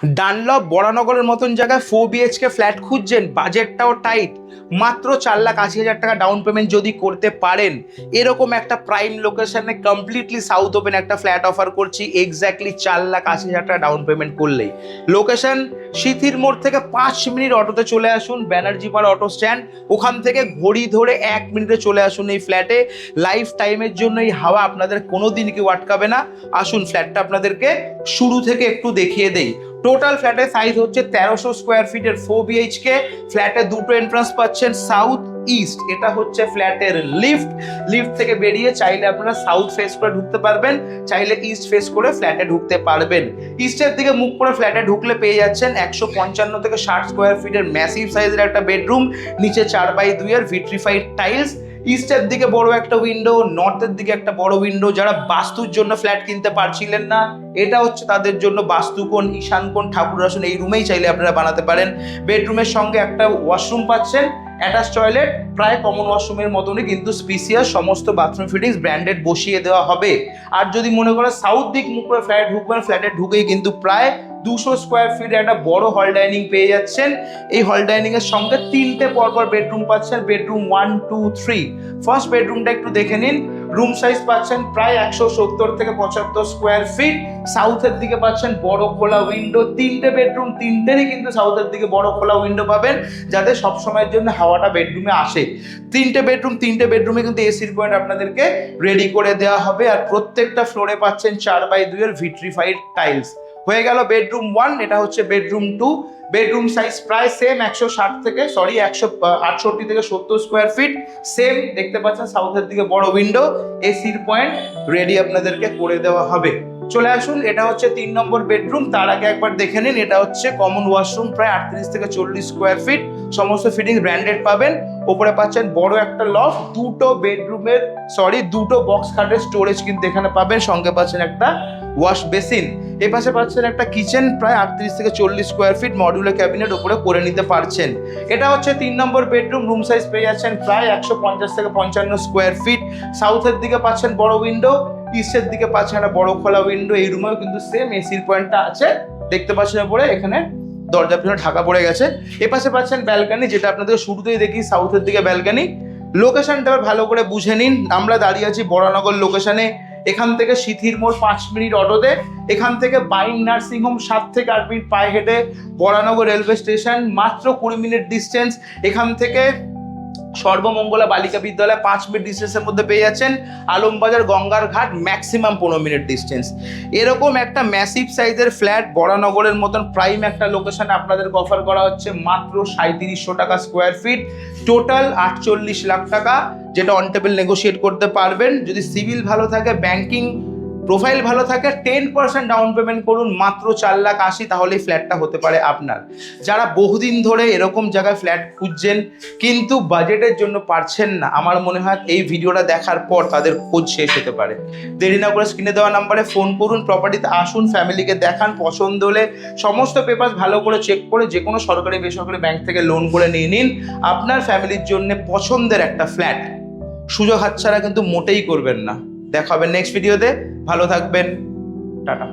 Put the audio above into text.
Dunlop বরানগরের মতন জায়গায় 4 BHK flat খুঁজছেন, বাজেটটাও টাইট, মাত্র 4,80,000 টাকা ডাউন পেমেন্ট যদি করতে পারেন, এরকম একটা প্রাইম লোকেশনে কমপ্লিটলি সাউথ ওপেন একটা ফ্ল্যাট অফার করছি এক্স্যাক্টলি 4,80,000 টাকা ডাউন পেমেন্ট করলেই। লোকেশন সিথির মোড় থেকে 5 মিনিট অটোতে চলে আসুন, ব্যানার্জি পাড়া অটো স্ট্যান্ড, ওখান থেকে ঘড়ি ধরে 1 মিনিটে চলে আসুন এই ফ্ল্যাটে। লাইফ টাইমের জন্য এই হাওয়া আপনাদের কোনো দিন কেউ আটকাবে না। আসুন ফ্ল্যাটটা আপনাদেরকে শুরু থেকে একটু দেখিয়ে দেই। টোটাল ফ্ল্যাটের সাইজ হচ্ছে 1300 স্কোয়ার ফিটের 4 BHK। ফ্ল্যাটে দুটো এন্ট্রান্স পাচ্ছেন সাউথ ইস্ট, এটা হচ্ছে ফ্ল্যাটের লিফট। লিফট থেকে বেরিয়ে চাইলে আপনারা সাউথ ফেস করে ঢুকতে পারবেন, চাইলে ইস্ট ফেস করে ফ্ল্যাটে ঢুকতে পারবেন। ইস্টের দিকে মুখ করে ফ্ল্যাটে ঢুকলে পেয়ে যাচ্ছেন 155 থেকে 60 স্কোয়ার ফিটের ম্যাসিভ সাইজের একটা বেডরুম, নিচে 4x2 এর ভিট্রিফাইড টাইলস। ইস্টের দিকে বড় একটা উইন্ডো, নর্থের দিকে একটা বড় উইন্ডো। যারা বাস্তুর জন্য ফ্ল্যাট কিনতে পারছিলেন না, এটা হচ্ছে তাদের জন্য বাস্তুকোণ, ঈশানকোণ, ঠাকুর আসন এই রুমেই চাইলে আপনারা বানাতে পারেন। বেডরুমের সঙ্গে একটা ওয়াশরুম পাচ্ছেন, অ্যাটাচ টয়লেট, প্রায় কমন ওয়াশরুমের মতনই কিন্তু স্পেসিয়াস, সমস্ত বাথরুম ফিটিংস ব্র্যান্ডেড বসিয়ে দেওয়া হবে। আর যদি মনে করেন সাউথ দিক মুখ করে ফ্ল্যাটে ঢুকবেন, ফ্ল্যাটে ঢুকেই কিন্তু প্রায় 200 স্কোয়ার ফিট একটা বড় হল ডাইনিং পেয়ে যাচ্ছেন। এই হল ডাইনিং এর সঙ্গে 3টে পরপর বেডরুম পাচ্ছেন, বেডরুম 1, 2, 3। ফার্স্ট বেডরুমটা একটু দেখে নিন। রুম সাইজ পাচ্ছেন প্রায় 170 থেকে 75 স্কোয়ার ফিট। সাউথের দিকে পাচ্ছেন বড় খোলা উইন্ডো। 3টে বেডরুম, 3টেরই কিন্তু সাউথের দিকে বড় খোলা উইন্ডো পাবেন, যাতে সবসময়ের জন্য হাওয়াটা বেডরুমে আসে। 3টে বেডরুম, 3টে বেডরুমে কিন্তু এসির পয়েন্ট আপনাদেরকে রেডি করে দেওয়া হবে। আর প্রত্যেকটা ফ্লোরে পাচ্ছেন 4x2 এর ভিট্রিফাইড টাইলস। হয়ে গেল বেডরুম 1, এটা হচ্ছে বেডরুম 2। বেডরুম সাইজ প্রায় সেম 168 থেকে 70 স্কোয়ার ফিট। সেম দেখতে পাচ্ছেন সাউথের দিকে বড় উইন্ডো, এসির পয়েন্ট রেডি আপনাদেরকে করে দেওয়া হবে। চলে আসুন, এটা হচ্ছে 3 নম্বর বেডরুম। তার আগে একবার দেখে নিন, এটা হচ্ছে কমন ওয়াশরুম, প্রায় 38 থেকে 40 স্কোয়ার ফিট, সমস্ত ফিটিংস ব্র্যান্ডেড পাবেন। ওপরে পাচ্ছেন বড় একটা লফট, দুটো বক্স খাটের স্টোরেজ কিন্তু এখানে পাবেন, সঙ্গে পাচ্ছেন একটা ওয়াশ বেসিন। এই পাশে পাচ্ছেন একটা কিচেন, প্রায় 38 থেকে 40 স্কোয়ার ফিট, মডিউলার ক্যাবিনেট ওপরে করে নিতে পারছেন। এটা হচ্ছে 3 নম্বর বেডরুম। রুম সাইজ পেয়ে যাচ্ছেন প্রায় 150 থেকে 55 স্কোয়ার ফিট। সাউথের দিকে পাচ্ছেন বড় উইন্ডো, ইস্টের দিকে পাচ্ছেন একটা বড় খোলা উইন্ডো। এই রুমেও কিন্তু সেম এসির পয়েন্টটা আছে, দেখতে পাচ্ছেন উপরে এখানে দরজা পিছনে ঢাকা পড়ে গেছে। এ পাশে পাচ্ছেন ব্যালকানি, যেটা আপনাদের শুরুতেই দেখি সাউথের দিকে ব্যালকানি। লোকেশনটা ভালো করে বুঝে নিন। আমরা দাঁড়িয়ে আছি বরানগর লোকেশনে। এখান থেকে সিথির মোড় 5 মিনিট অটোতে, এখান থেকে বাইং নার্সিং হোম 7 থেকে 8 মিনিট পায়ে হেঁটে, বরানগর রেলওয়ে স্টেশন মাত্র 20 মিনিট ডিস্টেন্স। এখান থেকে সর্বমঙ্গলা বালিকা বিদ্যালয় 5 মিনিট ডিস্টেন্সের মধ্যে পেয়ে যাচ্ছেন। আলমবাজার গঙ্গার ঘাট ম্যাক্সিমাম 15 মিনিট ডিস্টেন্স। এরকম একটা ম্যাসিভ সাইজের ফ্ল্যাট বরানগরের মতন প্রাইম একটা লোকেশনে আপনাদেরকে অফার করা হচ্ছে মাত্র 3700 টাকা স্কোয়ার ফিট, টোটাল 48 লাখ টাকা, যেটা অন টেবিল নেগোশিয়েট করতে পারবেন। যদি সিভিল ভালো থাকে, ব্যাংকিং প্রোফাইল ভালো থাকে, 10% ডাউন পেমেন্ট করুন, মাত্র 4,80,000, তাহলেই ফ্ল্যাটটা হতে পারে আপনার। যারা বহুদিন ধরে এরকম জায়গায় ফ্ল্যাট খুঁজছেন কিন্তু বাজেটের জন্য পারছেন না, আমার মনে হয় এই ভিডিওটা দেখার পর তাদের খোঁজ শেষ হতে পারে। দেরি না করে স্ক্রিনে দেওয়া নাম্বারে ফোন করুন, প্রপার্টিতে আসুন, ফ্যামিলিকে দেখান, পছন্দ হলে সমস্ত পেপার ভালো করে চেক করে যে কোনো সরকারি বেসরকারি ব্যাংক থেকে লোন করে নিয়ে নিন আপনার ফ্যামিলির জন্য পছন্দের একটা ফ্ল্যাট। সুযোগ হাতছাড়া কিন্তু মোটেই করবেন না। দেখা হবে নেক্সট ভিডিওতে। ভালো থাকবেন, টাটা।